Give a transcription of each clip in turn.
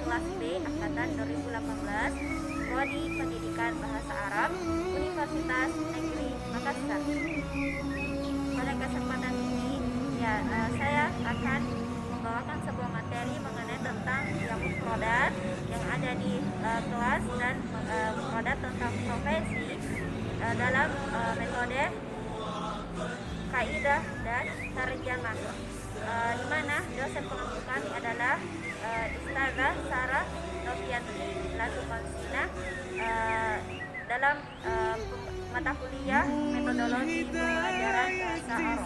kelas B angkatan 2018, Prodi Pendidikan Bahasa Arab, Universitas Negeri Makassar. Pada kesempatan ini, saya akan membawakan sebuah materi mengenai tentang yang mufrodat yang ada di kelas dan mufrodat tentang profesi dalam metode kaidah dan tarjamah, di mana dosen pengampu kami adalah Ustazah Sarah Novianti Latukonsina dalam mata kuliah metodologi pembelajaran bahasa Arab.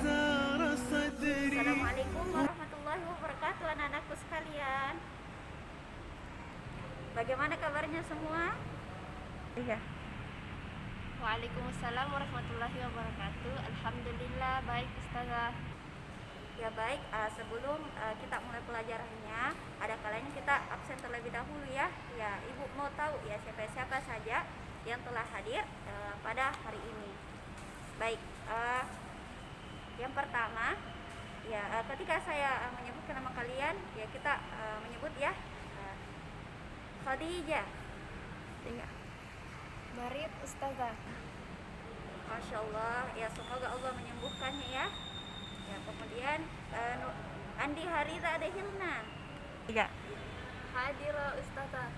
Assalamualaikum warahmatullahi wabarakatuh, anak-anakku sekalian. Bagaimana kabarnya semua? Iya. Waalaikumsalam warahmatullahi wabarakatuh. Alhamdulillah baik Ustazah. Ya baik, sebelum kita mulai pelajarannya, ada kalanya kita absen terlebih dahulu ya. Ya, Ibu mau tahu ya siapa saja yang telah hadir pada hari ini. Baik, yang pertama ya, ketika saya menyebutkan nama kalian ya kita menyebut ya Khadijah. Tinggal. Barit Ustazah. Masya Allah, ya semoga Allah menyembuhkannya ya. Ya, kemudian Andi Harita Adehilna. Iya. Hadira Ustazah.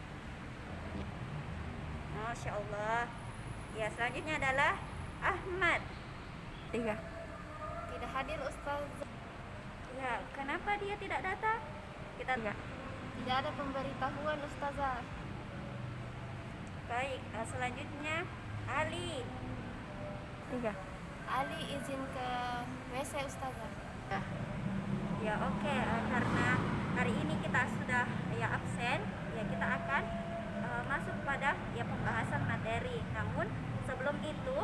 Masya Allah. Ya, selanjutnya adalah Ahmad. Tiga. Tidak hadir Ustazah. Ya, kenapa dia tidak datang? Kita Tidak ada pemberitahuan Ustazah. Baik, selanjutnya Ali. Tiga. Ali izin ke WC Ustazah. Ya oke, karena hari ini kita sudah ya absen, ya kita akan masuk pada ya pembahasan materi. Namun sebelum itu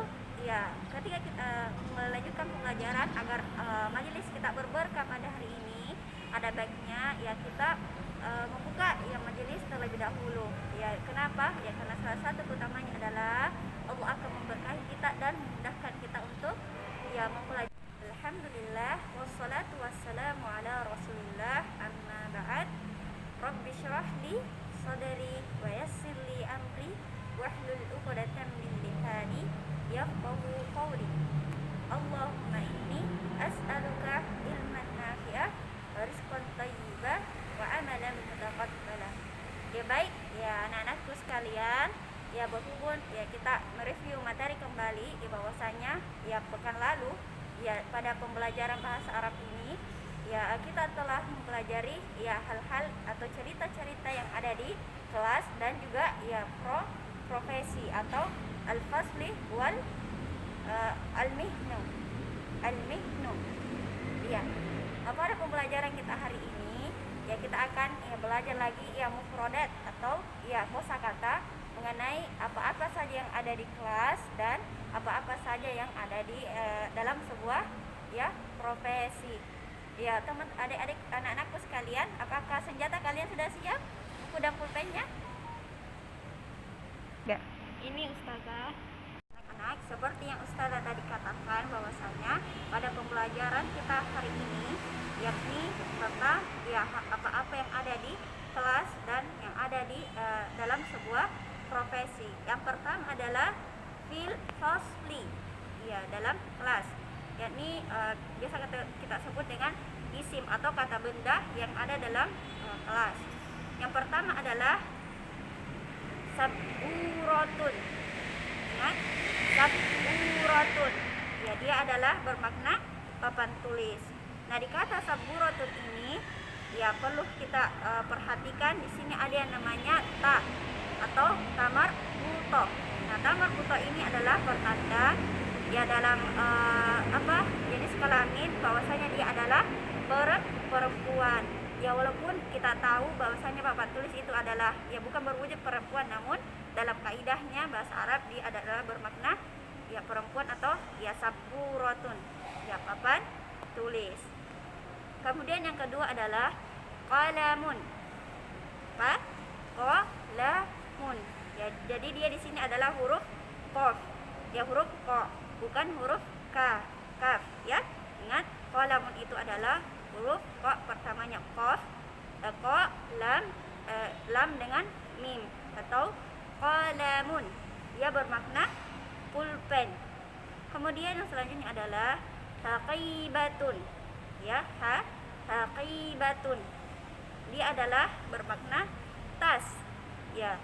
ya ketika kita melanjutkan pembelajaran agar majelis kita berberkah pada hari ini, ada baiknya ya kita membuka ya majelis terlebih dahulu. Ya kenapa? Ya karena salah satu utamanya adalah Allah akan memberkahi kita dan memudahkan kita untuk ya mempelajari. Alhamdulillah wassalatu wassalamu ala Rasulillah, amma ba'd. Rabbi syrah li sadri wa yassir li amri wahlul 'uqdatam min lisani yafqahu qawli. Allahumma inni as'aluka ilman nafi'ah wa rizqan thayyibah wa amalan mutaqabbala. Ya baik, ya anak-anakku sekalian, ya berhubung ya kita mereview materi kembali di bahwasanya ya pekan lalu ya pada pembelajaran bahasa Arab ini ya kita telah mempelajari ya hal-hal atau cerita-cerita yang ada di kelas dan juga ya profesi atau al-fasli wal al-mihnu. Ya, pada pembelajaran kita hari ini ya kita akan ya belajar lagi ya mufrodat atau ya kosakata mengenai apa-apa saja yang ada di kelas dan apa-apa saja yang ada di dalam sebuah ya profesi. Ya teman adik-adik anak-anakku sekalian, apakah senjata kalian sudah siap? Buku dan pulpennya? Enggak. Ini Ustazah. Anak-anak, seperti yang Ustazah tadi katakan bahwasanya pada pembelajaran kita hari ini yakni tentang ya apa-apa yang ada di kelas dan yang ada di dalam sebuah profesi. Yang pertama adalah fil fasli, ya dalam kelas, yakni biasa kita sebut dengan isim atau kata benda yang ada dalam kelas. Yang pertama adalah saburatun. Ingat, saburatun. Ya, dia adalah bermakna papan tulis. Nah, di kata saburatun ini ya perlu kita perhatikan di sini ada yang namanya ta atau tamar buto. Nah, tamar buto ini adalah pertanda ya dalam jenis kelamin bahwasanya dia adalah perempuan. Ya walaupun kita tahu bahwasanya papan tulis itu adalah ya bukan berwujud perempuan, namun dalam kaidahnya bahasa Arab dia adalah bermakna ya perempuan atau ya saburatun, ya papan tulis. Kemudian yang kedua adalah qalamun. Qalamun. Ya, jadi dia di sini adalah huruf qaf. Ya huruf qa, bukan huruf kaf ya. Ingat, qalamun itu adalah huruf qa pertamanya qaf, qa, lam, lam dengan mim atau qalamun, dia bermakna pulpen. Kemudian yang selanjutnya adalah haqibatun, ya, haqibatun, dia adalah bermakna tas, ya.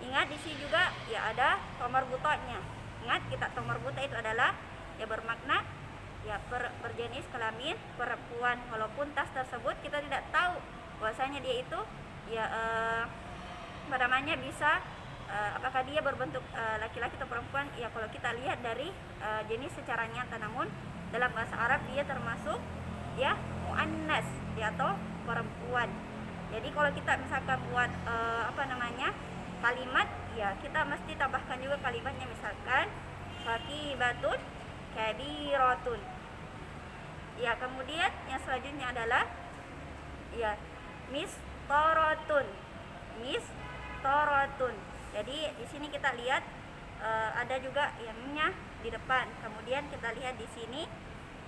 Ingat di sini juga ya ada tomar butanya. Ingat kita tomar buta itu adalah ya bermakna ya berjenis kelamin perempuan, walaupun tas tersebut kita tidak tahu bahwasanya dia itu ya apa namanya bisa apakah dia berbentuk laki-laki atau perempuan. Ya kalau kita lihat dari jenis secara nyata, namun dalam bahasa Arab dia termasuk ya muannas, ya, atau perempuan. Jadi kalau kita misalkan buat apa namanya kalimat, ya kita mesti tambahkan juga kalimatnya, misalkan haqibatun kabiratun. Ya, kemudian yang selanjutnya adalah ya mistoratun, mistoratun. Jadi di sini kita lihat ada juga yang-nya di depan. Kemudian kita lihat di sini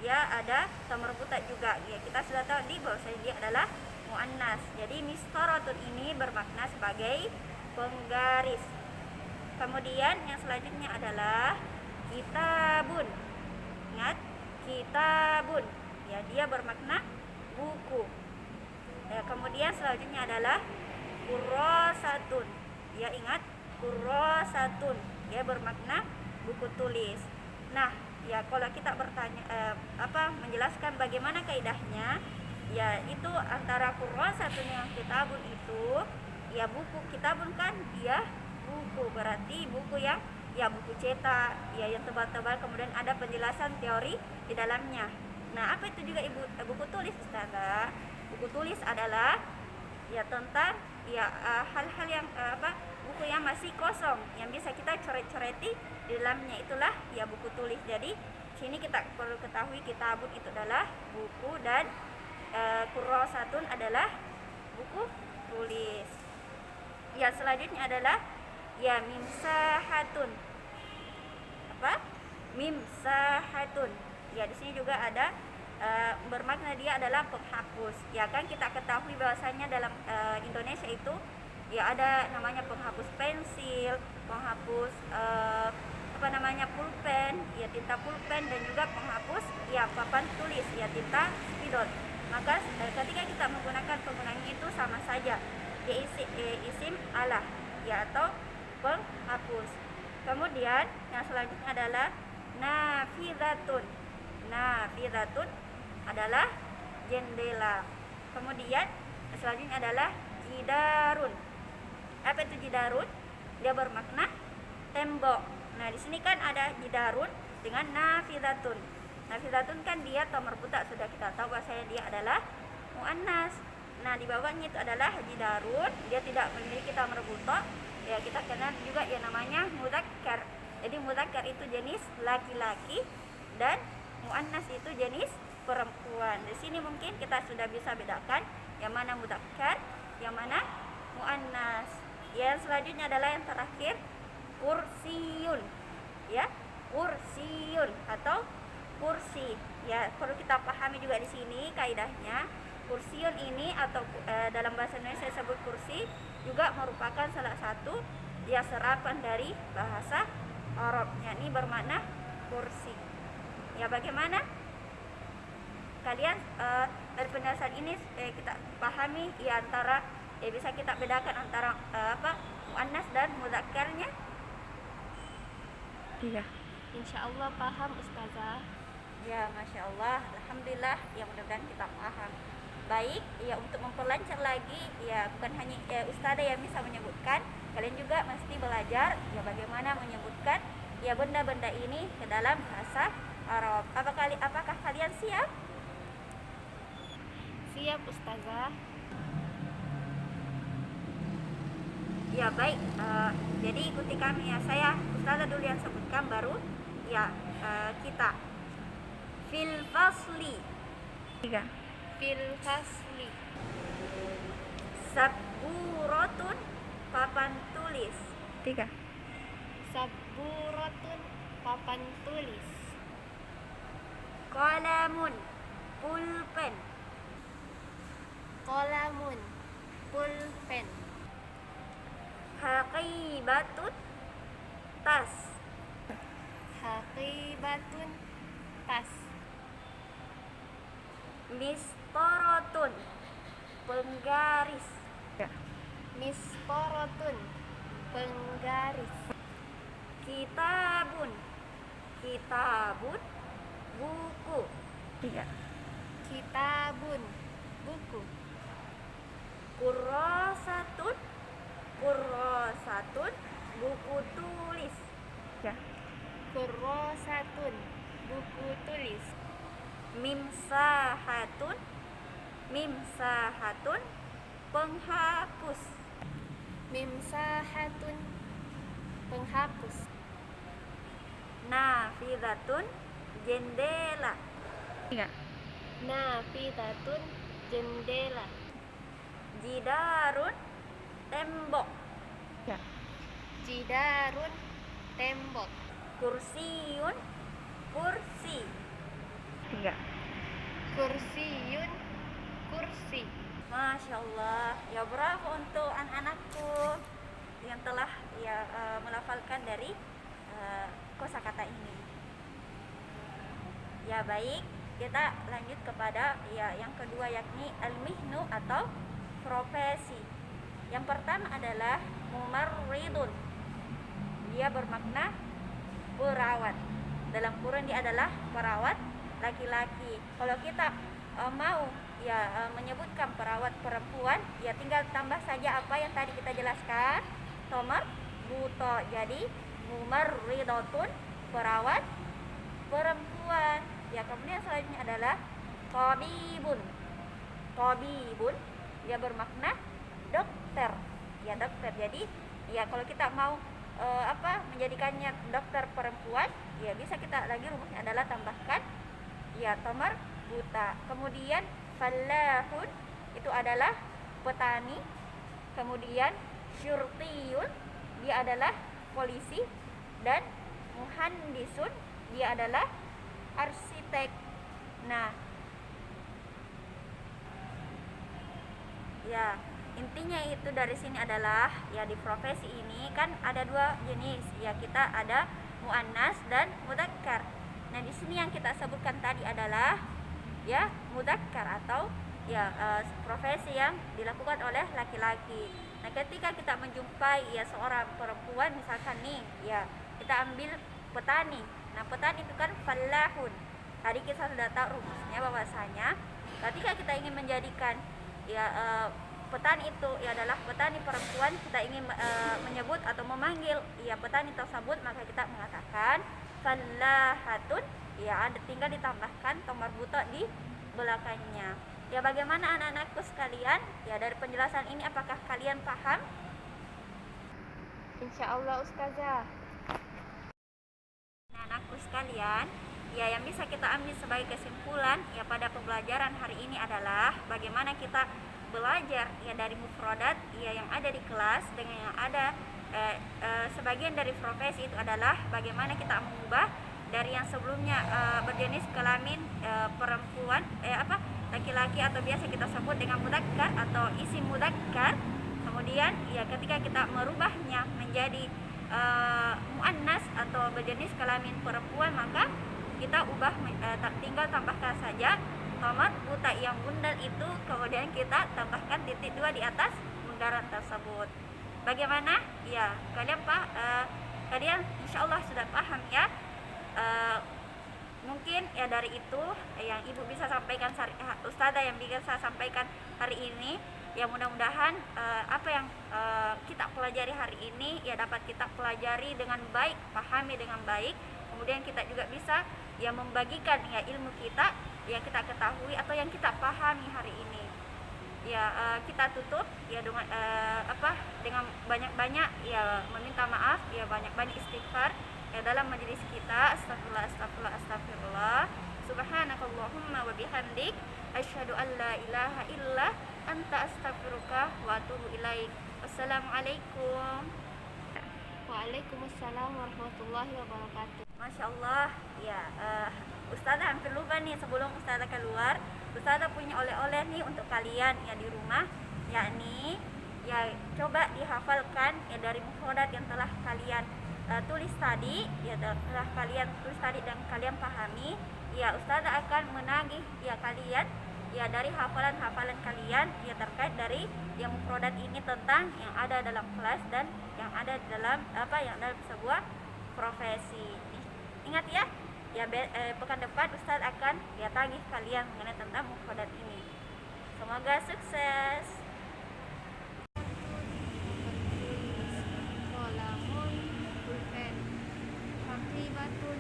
ya ada tomar buta juga. Ya, kita sudah tahu di bahwasanya dia adalah muannas. Jadi mistoratun ini bermakna sebagai penggaris. Kemudian yang selanjutnya adalah kitabun. Ingat, kitabun, ya, dia bermakna buku. Ya, kemudian selanjutnya adalah kurrasatun. Ya, ingat, kurrasatun, dia bermakna buku tulis. Nah, ya kalau kita bertanya menjelaskan bagaimana kaidahnya, ya itu antara kurrasatun yang kitabun itu ya buku, kitabun kan dia buku, berarti buku yang ya buku cetak ya yang tebal-tebal, kemudian ada penjelasan teori di dalamnya. Nah, apa itu juga buku tulis, Ustazah? Buku tulis adalah ya tentang ya hal-hal yang buku yang masih kosong yang bisa kita coret-coreti di dalamnya, itulah ya buku tulis. Jadi sini kita perlu ketahui kitabun itu adalah buku dan kurrasatun adalah buku tulis. Ya, selanjutnya adalah ya mimsahatun. Apa? Mimsahatun. Ya, di sini juga ada bermakna dia adalah penghapus. Ya kan kita ketahui bahwasanya dalam Indonesia itu ya ada namanya penghapus pensil, penghapus pulpen, ya tinta pulpen, dan juga penghapus ya papan tulis, ya tinta spidol. Maka ketika kita menggunakan penggunaannya itu sama saja, ya isim alah, ya, atau penghapus. Kemudian yang selanjutnya adalah nafidatun. Nafidatun adalah jendela. Kemudian selanjutnya adalah jidarun. Apa itu jidarun? Dia bermakna tembok. Nah, di sini kan ada jidarun dengan nafidatun. Nafidatun kan dia tomar buta, sudah kita tahu bahwasanya dia adalah muannas. Nah, di bawahnya itu adalah jidarun, dia tidak memiliki tomar buta. Ya, kita kenal juga yang namanya mudzakkar. Jadi mudzakkar itu jenis laki-laki dan muannas itu jenis perempuan. Di sini mungkin kita sudah bisa bedakan yang mana mudzakkar, yang mana muannas. Yang selanjutnya adalah yang terakhir kursiyun. Ya, kursiyun atau kursi. Ya, perlu kita pahami juga di sini kaidahnya. Kursiyun ini atau dalam bahasa Indonesia disebut kursi juga merupakan salah satu ya serapan dari bahasa Arab, yakni bermakna kursi. Ya, bagaimana kalian dari penjelasan ini kita pahami ya antara bisa kita bedakan antara muannas dan mudzakkarnya? Iya. Insya Allah paham, Ustazah. Ya, Masya Allah, Alhamdulillah, ya mudah-mudahan kita paham. Baik, ya untuk memperlancar lagi, ya bukan hanya Ustazah yang bisa menyebutkan, kalian juga mesti belajar ya bagaimana menyebutkan ya benda-benda ini ke dalam bahasa Arab. Apakah kalian siap? Siap, Ustazah. Ya baik, jadi ikuti kami ya. Saya Ustazah dulu yang sebutkan, baru ya kita. Fil fasli. 3. Fil fasli. Saburatun, papan tulis. 3. Saburatun, papan tulis. Qalamun, pulpen. Qalamun, pulpen. Haqibatun, tas. Haqibatun, tas. Mistorotun, penggaris. Mistorotun, penggaris. Kitabun, kitabun, buku. Kitabun, buku. Kurrosatun, kurrosatun, buku tulis. Kurrosatun, buku tulis. Mimsahatun, mimsahatun, penghapus. Mimsahatun, penghapus. Nafidatun, jendela. Nafidatun, jendela. Jidarun, tembok. Jidarun, tembok. Kursiun, kursi. Kursiyun, kursi. Masya Allah, ya bravo untuk anak-anakku yang telah melafalkan dari kosakata ini. Ya baik, kita lanjut kepada yang kedua, yakni al-mihnu atau profesi. Yang pertama adalah mumarridun. Dia bermakna perawat. Dalam kurung dia adalah perawat laki-laki. Kalau kita mau menyebutkan perawat perempuan, ya tinggal tambah saja apa yang tadi kita jelaskan, tomar buto. Jadi mumarridatun, perawat perempuan. Ya, kemudian selanjutnya adalah tabibun. Tabibun dia bermakna dokter. Ya, dokter. Jadi ya kalau kita mau menjadikannya dokter perempuan, ya bisa kita lagi rumusnya adalah tambahkan ya tomar buta. Kemudian fallahun itu adalah petani. Kemudian syurtiyun dia adalah polisi, dan muhandisun dia adalah arsitek. Nah, ya intinya itu dari sini adalah ya di profesi ini kan ada dua jenis. Ya, kita ada muannas dan mudzakkar. Nah, di sini yang kita sebutkan tadi adalah ya mudzakkar atau profesi yang dilakukan oleh laki-laki. Nah, ketika kita menjumpai ya seorang perempuan, misalkan nih ya kita ambil petani. Nah, petani itu kan fallahun. Tadi kita sudah tahu rumusnya bahwasanya ketika kita ingin menjadikan petani itu adalah petani perempuan, kita ingin menyebut atau memanggil petani tersebut, maka kita mengatakan fallahatun. Ya, tinggal ditambahkan tomar buta di belakangnya. Ya, bagaimana anak-anakku sekalian? Ya, dari penjelasan ini apakah kalian paham? Insyaallah Ustazah. Nah, anakku sekalian, ya yang bisa kita ambil sebagai kesimpulan ya pada pembelajaran hari ini adalah bagaimana kita belajar ya dari mufradat ya yang ada di kelas dengan yang ada sebagian dari profesi itu adalah bagaimana kita mengubah dari yang sebelumnya berjenis kelamin perempuan laki-laki atau biasa kita sebut dengan mudzakkar atau isim mudzakkar. Kemudian ya ketika kita merubahnya menjadi muannas atau berjenis kelamin perempuan, maka kita ubah tinggal tambahkan saja tomar buta yang bundal itu, kemudian kita tambahkan titik 2 di atas bundaran tersebut. Bagaimana? Ya, kalian insyaallah sudah paham ya. Mungkin ya dari itu yang ibu bisa sampaikan, ustazah yang bisa sampaikan hari ini, ya mudah-mudahan apa yang kita pelajari hari ini ya dapat kita pelajari dengan baik, pahami dengan baik. Kemudian kita juga bisa ya membagikan ya ilmu kita yang kita ketahui atau yang kita pahami hari ini. Ya kita tutup ya dengan banyak-banyak ya meminta maaf, ya banyak-banyak istighfar ya dalam majelis kita. Astagfirullah, astagfirullah, astagfirullah. Subhanakallahumma wa bihamdik asyhadu an la ilaha illa anta astaghfiruka wa atubu ilaik. Wassalamualaikum. Waalaikumsalam warahmatullahi wabarakatuh. Masya Allah, ya Ustazah hampir lupa nih sebelum Ustazah keluar. Ustazah punya oleh-oleh nih untuk kalian ya di rumah, yakni ya coba dihafalkan ya dari mufradat yang telah kalian tulis tadi, ya telah kalian tulis tadi dan kalian pahami. Ya Ustazah akan menagih ya kalian ya dari hafalan-hafalan kalian ya terkait dari yang mufradat ini tentang yang ada dalam kelas dan yang ada dalam yang dalam sebuah profesi. Ingat ya, pekan depan Ustaz akan ya tagih kalian mengenai tentang mufradat ini. Semoga sukses. Kolamun pulpen, pakai batun